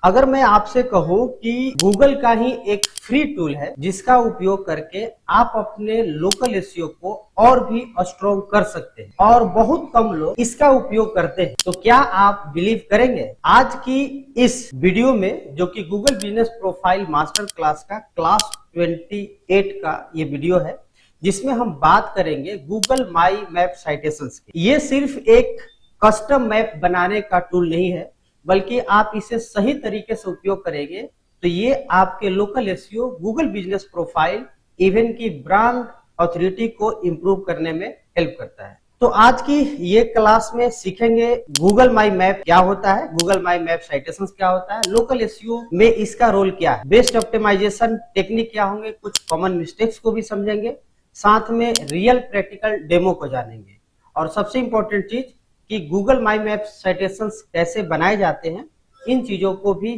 अगर मैं आपसे कहूं कि गूगल का ही एक फ्री टूल है जिसका उपयोग करके आप अपने लोकल एसईओ को और भी स्ट्रॉन्ग कर सकते हैं और बहुत कम लोग इसका उपयोग करते हैं, तो क्या आप बिलीव करेंगे? आज की इस वीडियो में जो कि Google business profile master class का क्लास 28 का ये वीडियो है, जिसमें हम बात करेंगे गूगल माई मैप साइटेशंस की। ये सिर्फ एक कस्टम मैप बनाने का टूल नहीं है, बल्कि आप इसे सही तरीके से उपयोग करेंगे तो ये आपके local SEO, Google business profile, even की ब्रांड ऑथोरिटी को इंप्रूव करने में हेल्प करता है। तो आज की ये क्लास में सीखेंगे गूगल माई मैप क्या होता है, गूगल माई मैप साइटेशंस क्या होता है, लोकल एसईओ में इसका रोल क्या है, बेस्ट ऑप्टिमाइजेशन टेक्निक क्या होंगे, कुछ कॉमन मिस्टेक्स को भी समझेंगे, साथ में रियल प्रैक्टिकल डेमो को जानेंगे और सबसे इंपॉर्टेंट चीज कि गूगल माई मैप साइटेशंस कैसे बनाए जाते हैं, इन चीजों को भी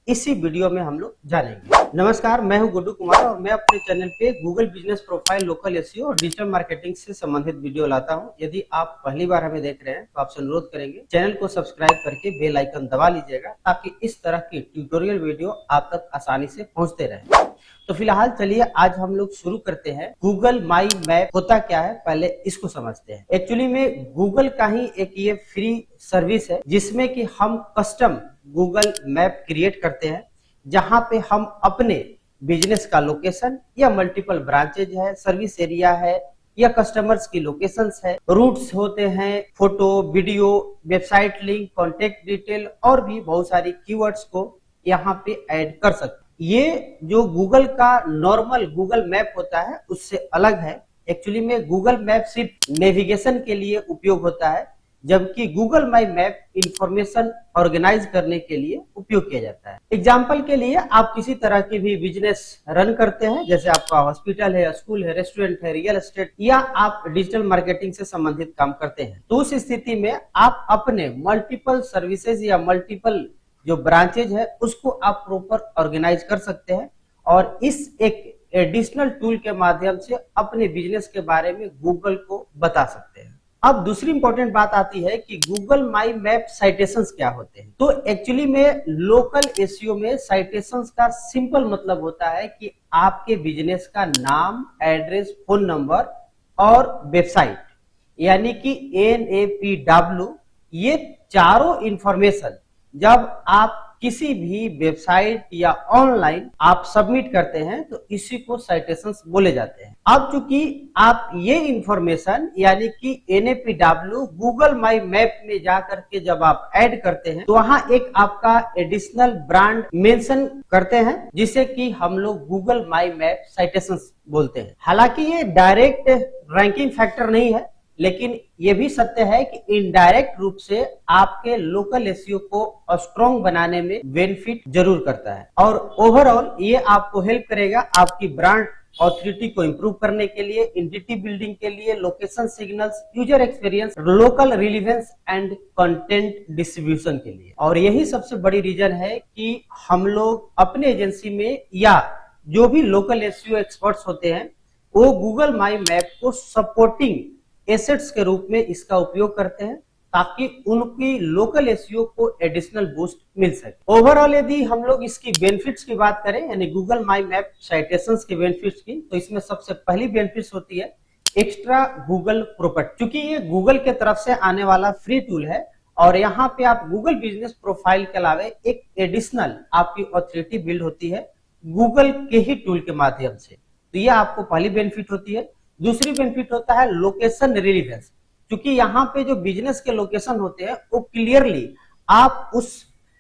इसी वीडियो में हम लोग जानेंगे। नमस्कार, मैं हूं गुड्डू कुमार और मैं अपने चैनल पे Google business profile, local SEO और डिजिटल मार्केटिंग से संबंधित वीडियो लाता हूं। यदि आप पहली बार हमें देख रहे हैं तो आपसे अनुरोध करेंगे चैनल को सब्सक्राइब करके बेल आइकन दबा लीजिएगा, ताकि इस तरह की ट्यूटोरियल वीडियो आप तक आसानी से पहुंचते रहे। तो फिलहाल चलिए आज हम लोग शुरू करते हैं। गूगल माई मैप होता क्या है, पहले इसको समझते हैं। एक्चुअली में गूगल का ही एक ये फ्री सर्विस है जिसमें कि हम कस्टम गूगल मैप क्रिएट करते हैं, जहां पे हम अपने बिजनेस का लोकेशन या मल्टीपल ब्रांचेज है, सर्विस एरिया है या कस्टमर्स की लोकेशंस है, रूट्स होते हैं, photo, video, website link, contact detail और भी बहुत सारी कीवर्ड्स को यहाँ पे ऐड कर सकते हैं। ये जो गूगल का नॉर्मल गूगल मैप होता है उससे अलग है। एक्चुअली में गूगल मैप सिर्फ नेविगेशन के लिए उपयोग होता है, जबकि गूगल माई मैप इंफॉर्मेशन ऑर्गेनाइज करने के लिए उपयोग किया जाता है। एग्जाम्पल के लिए आप किसी तरह की भी बिजनेस रन करते हैं, जैसे आपका हॉस्पिटल है, स्कूल है, रेस्टोरेंट है, रियल एस्टेट, या आप डिजिटल मार्केटिंग से संबंधित काम करते हैं, तो उस स्थिति में आप अपने मल्टीपल सर्विसेज या मल्टीपल जो ब्रांचेज है उसको आप प्रॉपर ऑर्गेनाइज कर सकते हैं और इस एक एडिशनल टूल के माध्यम से अपने बिजनेस के बारे में गूगल को बता सकते हैं। अब दूसरी इंपॉर्टेंट बात आती है कि गूगल माई मैप साइटेशंस क्या होते हैं। तो एक्चुअली में लोकल एसईओ में साइटेशंस का सिंपल मतलब होता है कि आपके बिजनेस का नाम, एड्रेस, फोन नंबर और वेबसाइट, यानी कि NAPW, ये चारों इंफॉर्मेशन जब आप किसी भी वेबसाइट या ऑनलाइन आप सबमिट करते हैं तो इसी को साइटेशंस बोले जाते हैं। अब चूंकि आप ये इंफॉर्मेशन यानी कि NAPW गूगल माई मैप में जाकर के जब आप ऐड करते हैं तो वहां एक आपका एडिशनल ब्रांड मेंशन करते हैं, जिसे कि हम लोग गूगल माई मैप साइटेशंस बोलते हैं। हालांकि ये डायरेक्ट रैंकिंग फैक्टर नहीं है, लेकिन यह भी सत्य है कि इनडायरेक्ट रूप से आपके लोकल एसईओ को स्ट्रॉन्ग बनाने में बेनिफिट जरूर करता है और ओवरऑल ये आपको हेल्प करेगा आपकी ब्रांड ऑथोरिटी को इंप्रूव करने के लिए, एंटिटी बिल्डिंग के लिए, location signals, user experience, local relevance and content distribution के लिए। और यही सबसे बड़ी रीजन है कि हम लोग अपने एजेंसी में या जो भी लोकल एसईओ एक्सपर्ट्स होते हैं वो गूगल माई मैप को सपोर्टिंग एसेट्स के रूप में इसका उपयोग करते हैं, ताकि उनकी लोकल एसईओ को एडिशनल बूस्ट मिल सके। ओवरऑल यदि हम लोग इसकी बेनिफिट्स की बात करें, यानी गूगल माई मैप साइटेशंस के बेनिफिट्स की, तो इसमें सबसे पहली बेनिफिट्स होती है एक्स्ट्रा गूगल प्रॉपर्टी। क्योंकि ये गूगल के तरफ से आने वाला फ्री टूल है और यहाँ पे आप गूगल बिजनेस प्रोफाइल के अलावा एक एडिशनल आपकी ऑथोरिटी बिल्ड होती है गूगल के ही टूल के माध्यम से, तो ये आपको पहली बेनिफिट होती है। दूसरी बेनिफिट होता है लोकेशन रिलेवेंस। क्योंकि यहाँ पे जो बिजनेस के लोकेशन होते हैं वो क्लियरली आप उस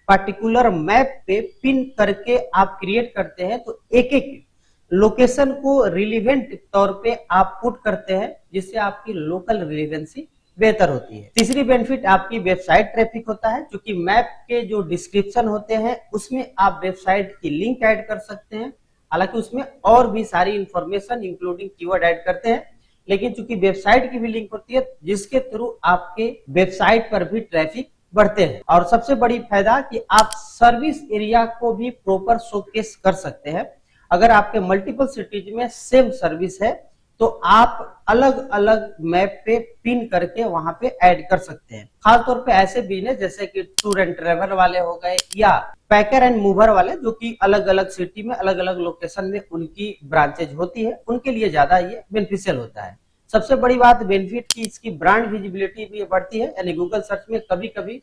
पर्टिकुलर मैप पे पिन करके आप क्रिएट करते हैं, तो एक एक लोकेशन को रिलेवेंट तौर पे आप पुट करते हैं, जिससे आपकी लोकल रिलेवेंसी बेहतर होती है। तीसरी बेनिफिट आपकी वेबसाइट ट्रैफिक होता है, क्योंकि मैप के जो डिस्क्रिप्शन होते हैं उसमें आप वेबसाइट की लिंक ऐड कर सकते हैं। हालांकि उसमें और भी सारी इंफॉर्मेशन इंक्लूडिंग कीवर्ड ऐड करते हैं, लेकिन चूंकि वेबसाइट की भी लिंक होती है जिसके थ्रू आपके वेबसाइट पर भी ट्रैफिक बढ़ते हैं। और सबसे बड़ी फायदा कि आप सर्विस एरिया को भी प्रॉपर शोकेस कर सकते हैं। अगर आपके मल्टीपल सिटीज में सेम सर्विस है तो आप अलग अलग मैप पे पिन करके वहां पे ऐड कर सकते हैं। खासतौर पे ऐसे बिजनेस जैसे कि टूर एंड ट्रेवल वाले हो गए या पैकर एंड मूवर वाले, जो कि अलग अलग सिटी में अलग अलग लोकेशन में उनकी ब्रांचेज होती है, उनके लिए ज्यादा ये बेनिफिशियल होता है। सबसे बड़ी बात बेनिफिट की इसकी ब्रांड विजिबिलिटी भी बढ़ती है, यानी गूगल सर्च में कभी कभी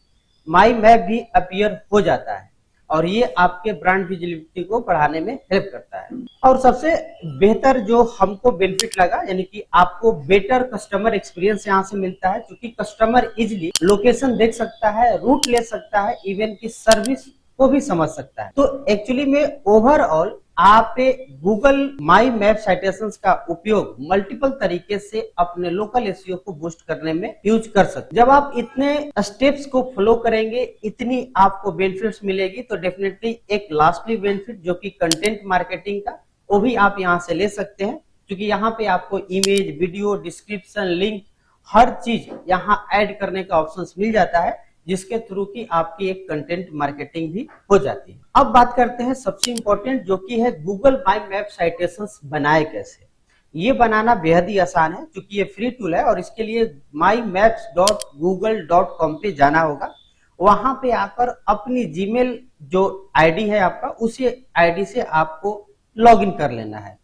माई मैप भी अपीयर हो जाता है और ये आपके ब्रांड विजिबिलिटी को बढ़ाने में हेल्प करता है। और सबसे बेहतर जो हमको बेनिफिट लगा, यानी कि आपको बेटर कस्टमर एक्सपीरियंस यहाँ से मिलता है, क्योंकि कस्टमर इजिली लोकेशन देख सकता है, रूट ले सकता है, इवन की सर्विस को भी समझ सकता है। तो एक्चुअली में ओवरऑल आप गूगल माई मैप साइटेशंस का उपयोग मल्टीपल तरीके से अपने लोकल एसईओ को बूस्ट करने में यूज कर सकते। जब आप इतने स्टेप्स को फॉलो करेंगे, इतनी आपको बेनिफिट्स मिलेगी, तो डेफिनेटली एक लास्टली बेनिफिट जो कि कंटेंट मार्केटिंग का, वो भी आप यहाँ से ले सकते हैं, क्योंकि यहाँ पे आपको इमेज, वीडियो, डिस्क्रिप्शन, लिंक, हर चीज यहाँ ऐड करने का ऑप्शन मिल जाता है, जिसके थ्रू की आपकी एक कंटेंट मार्केटिंग भी हो जाती है। अब बात करते हैं सबसे इंपॉर्टेंट, जो कि है गूगल माई मैप साइटेशंस बनाए कैसे। ये बनाना बेहद ही आसान है, क्योंकि ये फ्री टूल है और इसके लिए mymaps.google.com पे जाना होगा। वहां पे आकर अपनी जीमेल जो आईडी है आपका, उसी आईडी से आपको लॉगिन कर लेना है।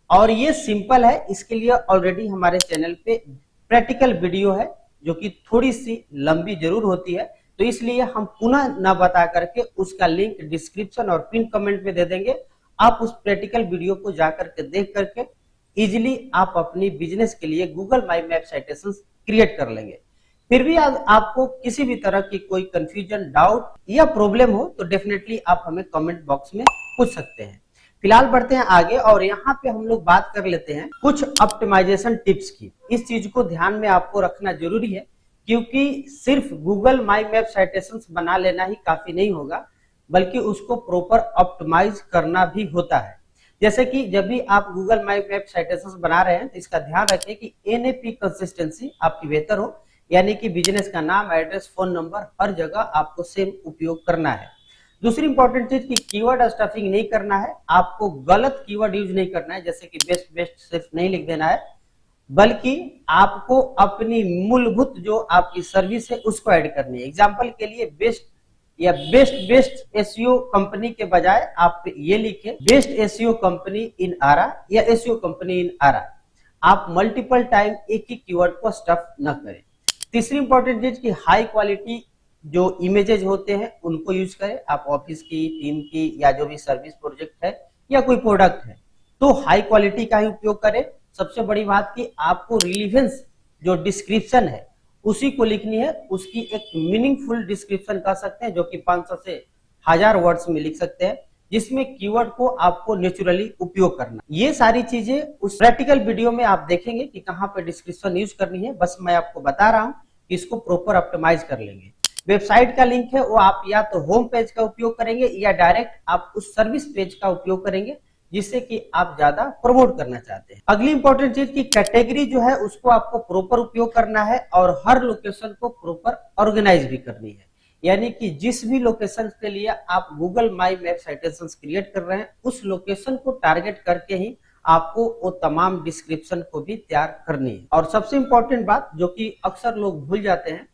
और ये सिंपल है, इसके लिए ऑलरेडी हमारे चैनल पे प्रैक्टिकल वीडियो है, जो कि थोड़ी सी लंबी जरूर होती है, तो इसलिए हम पुनः न बता करके उसका लिंक डिस्क्रिप्शन और पिन कमेंट में दे देंगे। आप उस प्रैक्टिकल वीडियो को जाकर के देख करके इजिली आप अपनी बिजनेस के लिए गूगल माई मैप साइटेशंस क्रिएट कर लेंगे। फिर भी आपको किसी भी तरह की कोई कंफ्यूजन, डाउट या प्रॉब्लम हो तो डेफिनेटली आप हमें कमेंट बॉक्स में पूछ सकते हैं। फिलहाल बढ़ते हैं आगे और यहाँ पे हम लोग बात कर लेते हैं कुछ ऑप्टिमाइजेशन टिप्स की। इस चीज को ध्यान में आपको रखना जरूरी है, क्योंकि सिर्फ गूगल माई मैप साइटेशंस बना लेना ही काफी नहीं होगा, बल्कि उसको प्रॉपर ऑप्टिमाइज करना भी होता है। जैसे कि जब भी आप गूगल माई मैप साइटेशंस बना रहे हैं, तो इसका ध्यान रखें कि एनएपी कंसिस्टेंसी आपकी बेहतर हो, यानी कि बिजनेस का नाम, एड्रेस, फोन नंबर हर जगह आपको सेम उपयोग करना है। दूसरी इंपॉर्टेंट चीज की कीवर्ड स्टफिंग नहीं करना है, आपको गलत कीवर्ड यूज नहीं करना है, जैसे कि बेस्ट बेस्ट सिर्फ नहीं लिख देना है, बल्कि आपको अपनी मूलभूत जो आपकी सर्विस है उसको ऐड करनी है। एग्जांपल के लिए बेस्ट या बेस्ट एसईओ कंपनी के बजाय आप ये लिखें बेस्ट एसईओ कंपनी इन आरा या एसईओ कंपनी इन आरा। आप मल्टीपल टाइम एक ही कीवर्ड को स्टफ न करें। तीसरी इंपॉर्टेंट चीज की हाई क्वालिटी जो इमेजेस होते हैं उनको यूज करें। आप ऑफिस की, टीम की या जो भी सर्विस प्रोजेक्ट है या कोई प्रोडक्ट है तो हाई क्वालिटी का ही उपयोग करें। सबसे बड़ी बात कि आपको रिलीवेंस जो डिस्क्रिप्शन है उसी को लिखनी है, उसकी एक मीनिंगफुल डिस्क्रिप्शन कर सकते हैं, जो कि 500 से 1000 वर्ड्स में लिख सकते हैं, जिसमें कीवर्ड को आपको नेचुरली उपयोग करना। ये सारी चीजें उस प्रैक्टिकल वीडियो में आप देखेंगे कि कहाँ पे डिस्क्रिप्शन यूज करनी है। बस मैं आपको बता रहा हूँ कि इसको प्रॉपर ऑप्टिमाइज कर लेंगे। वेबसाइट का लिंक है वो आप या तो होम पेज का उपयोग करेंगे या डायरेक्ट आप उस सर्विस पेज का उपयोग करेंगे, जिससे कि आप ज्यादा प्रमोट करना चाहते हैं। अगली इंपॉर्टेंट चीज की कैटेगरी जो है उसको आपको प्रॉपर उपयोग करना है और हर लोकेशन को प्रॉपर ऑर्गेनाइज भी करनी है, यानी कि जिस भी लोकेशन के लिए आप गूगल माई मैप साइटेशंस क्रिएट कर रहे हैं उस लोकेशन को टारगेट करके ही आपको वो तमाम डिस्क्रिप्शन को भी तैयार करनी है। और सबसे इंपॉर्टेंट बात जो कि अक्सर लोग भूल जाते हैं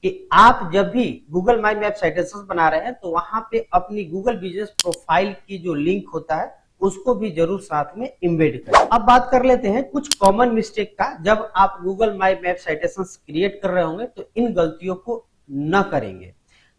कि आप जब भी गूगल माई मैप साइटेशंस बना रहे हैं तो वहां पे अपनी गूगल बिजनेस प्रोफाइल की जो लिंक होता है उसको भी जरूर साथ में इम्बेड करें। अब बात कर लेते हैं कुछ कॉमन मिस्टेक का। जब आप गूगल माई मैप साइटेशंस क्रिएट कर रहे होंगे तो इन गलतियों को न करेंगे।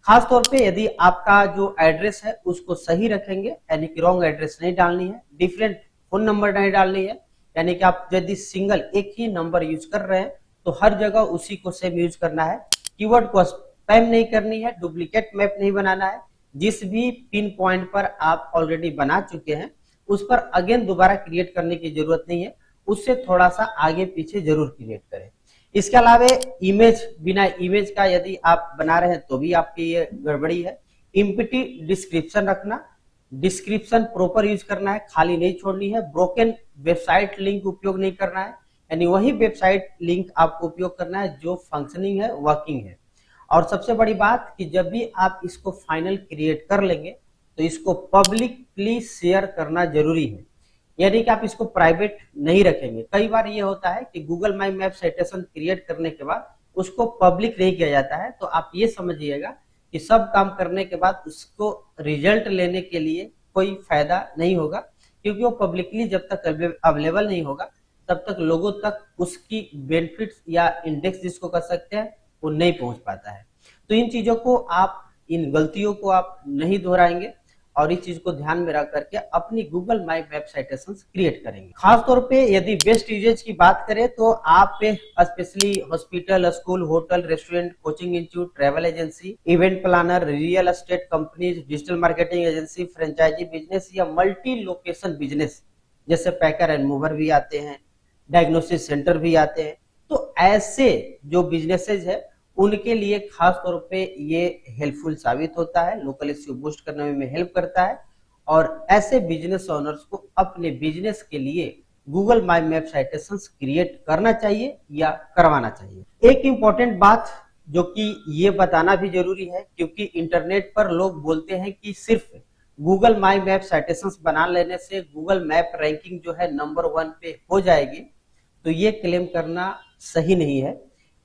खास तौर पे यदि आपका जो एड्रेस है उसको सही रखेंगे, यानी कि रॉन्ग एड्रेस नहीं डालनी है, डिफरेंट फोन नंबर नहीं डालनी है, यानी कि आप यदि सिंगल एक ही नंबर यूज कर रहे हैं तो हर जगह उसी को सेम यूज करना है। कीवर्ड को स्पैम नहीं करनी है, डुप्लीकेट मैप नहीं बनाना है। जिस भी पिन पॉइंट पर आप ऑलरेडी बना चुके हैं उस पर अगेन दोबारा क्रिएट करने की जरूरत नहीं है, उससे थोड़ा सा आगे पीछे जरूर क्रिएट करें। इसके अलावा इमेज, बिना इमेज का यदि आप बना रहे हैं तो भी आपकी ये गड़बड़ी है। एम्प्टी डिस्क्रिप्शन रखना, डिस्क्रिप्शन प्रॉपर यूज करना है, खाली नहीं छोड़नी है। ब्रोकन वेबसाइट लिंक उपयोग नहीं करना है, यानी वही वेबसाइट लिंक आपको उपयोग करना है जो फंक्शनिंग है, वर्किंग है। और सबसे बड़ी बात कि जब भी आप इसको फाइनल क्रिएट कर लेंगे तो इसको पब्लिकली शेयर करना जरूरी है, यानी कि आप इसको प्राइवेट नहीं रखेंगे। कई बार ये होता है कि गूगल माई मैप साइटेशन क्रिएट करने के बाद उसको पब्लिक नहीं किया जाता है, तो आप ये समझिएगा कि सब काम करने के बाद उसको रिजल्ट लेने के लिए कोई फायदा नहीं होगा, क्योंकि वो पब्लिकली जब तक अवेलेबल नहीं होगा तब तक लोगों तक उसकी बेनिफिट्स या इंडेक्स जिसको कर सकते हैं वो नहीं पहुंच पाता है। तो इन चीजों को आप, इन गलतियों को आप नहीं दोहराएंगे और इस चीज को ध्यान में रख करके अपनी गूगल माई मैप साइटेशन क्रिएट करेंगे। खासतौर पे यदि बेस्ट यूजेज की बात करें तो आप specially hospital, school, hotel, restaurant, coaching institute, travel agency, event planner, real estate companies, digital marketing agency, franchise business या मल्टी लोकेशन बिजनेस जैसे पैकर एंड मूवर भी आते हैं, डायग्नोसिस सेंटर भी आते हैं। तो ऐसे जो बिजनेसेस है उनके लिए खास तौर पे ये हेल्पफुल साबित होता है, लोकल एसईओ बूस्ट करने में हेल्प करता है और ऐसे बिजनेस ओनर्स को अपने बिजनेस के लिए गूगल माई मैप साइटेशंस क्रिएट करना चाहिए या करवाना चाहिए। एक इंपॉर्टेंट बात जो कि ये बताना भी जरूरी है, क्योंकि इंटरनेट पर लोग बोलते हैं कि सिर्फ गूगल माई मैप साइटेशंस बना लेने से गूगल मैप रैंकिंग जो है नंबर 1 पे हो जाएगी, तो ये क्लेम करना सही नहीं है।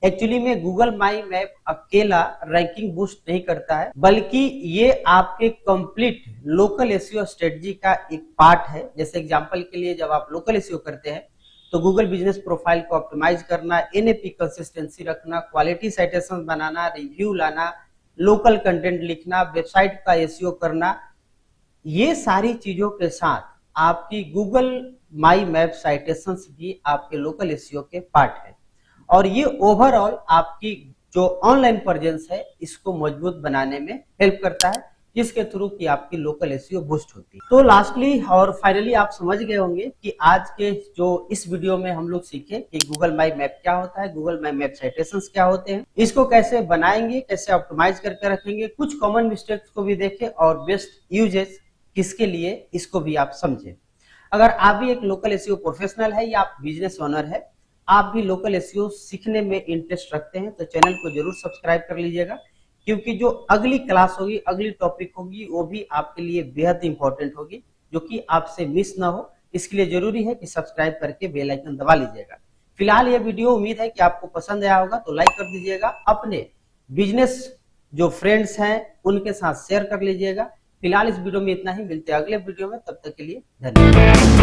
एक्चुअली में गूगल माई मैप अकेला रैंकिंग बूस्ट नहीं करता है, बल्कि ये आपके कंप्लीट लोकल एसईओ स्ट्रेटजी का एक पार्ट है। जैसे एग्जांपल के लिए जब आप लोकल एसईओ करते हैं तो गूगल बिजनेस प्रोफाइल को ऑप्टिमाइज करना, एनएपी कंसिस्टेंसी रखना, क्वालिटी साइटेशन बनाना, रिव्यू लाना, लोकल कंटेंट लिखना, वेबसाइट का एसईओ करना, ये सारी चीजों के साथ आपकी गूगल माई मैप साइटेशंस भी आपके लोकल एसईओ के पार्ट है और ये ओवरऑल आपकी जो ऑनलाइन प्रेजेंस है इसको मजबूत बनाने में हेल्प करता है, जिसके थ्रू की आपकी लोकल एसईओ बूस्ट होती है। तो लास्टली और फाइनली आप समझ गए होंगे कि आज के जो इस वीडियो में हम लोग सीखे कि गूगल माई मैप क्या होता है, गूगल माई मैप साइटेशंस क्या होते हैं, इसको कैसे बनाएंगे, कैसे ऑप्टिमाइज करके रखेंगे, कुछ कॉमन मिस्टेक्स को भी देखें और बेस्ट यूजेस किसके लिए इसको भी आप समझे। अगर आप भी एक लोकल एसईओ प्रोफेशनल है या आप बिजनेस ओनर है, आप भी लोकल एसईओ सीखने में इंटरेस्ट रखते हैं, तो चैनल को जरूर सब्सक्राइब कर लीजिएगा, क्योंकि जो अगली क्लास होगी, अगली टॉपिक होगी, वो भी आपके लिए बेहद इंपॉर्टेंट होगी, जो कि आपसे मिस ना हो। इसके लिए जरूरी है कि सब्सक्राइब करके बेल आइकन दबा लीजिएगा। फिलहाल ये वीडियो उम्मीद है कि आपको पसंद आया होगा, तो लाइक कर दीजिएगा, अपने बिजनेस जो फ्रेंड्स हैं उनके साथ शेयर कर लीजिएगा। फिलहाल इस वीडियो में इतना ही, मिलते हैं अगले वीडियो में, तब तक के लिए धन्यवाद।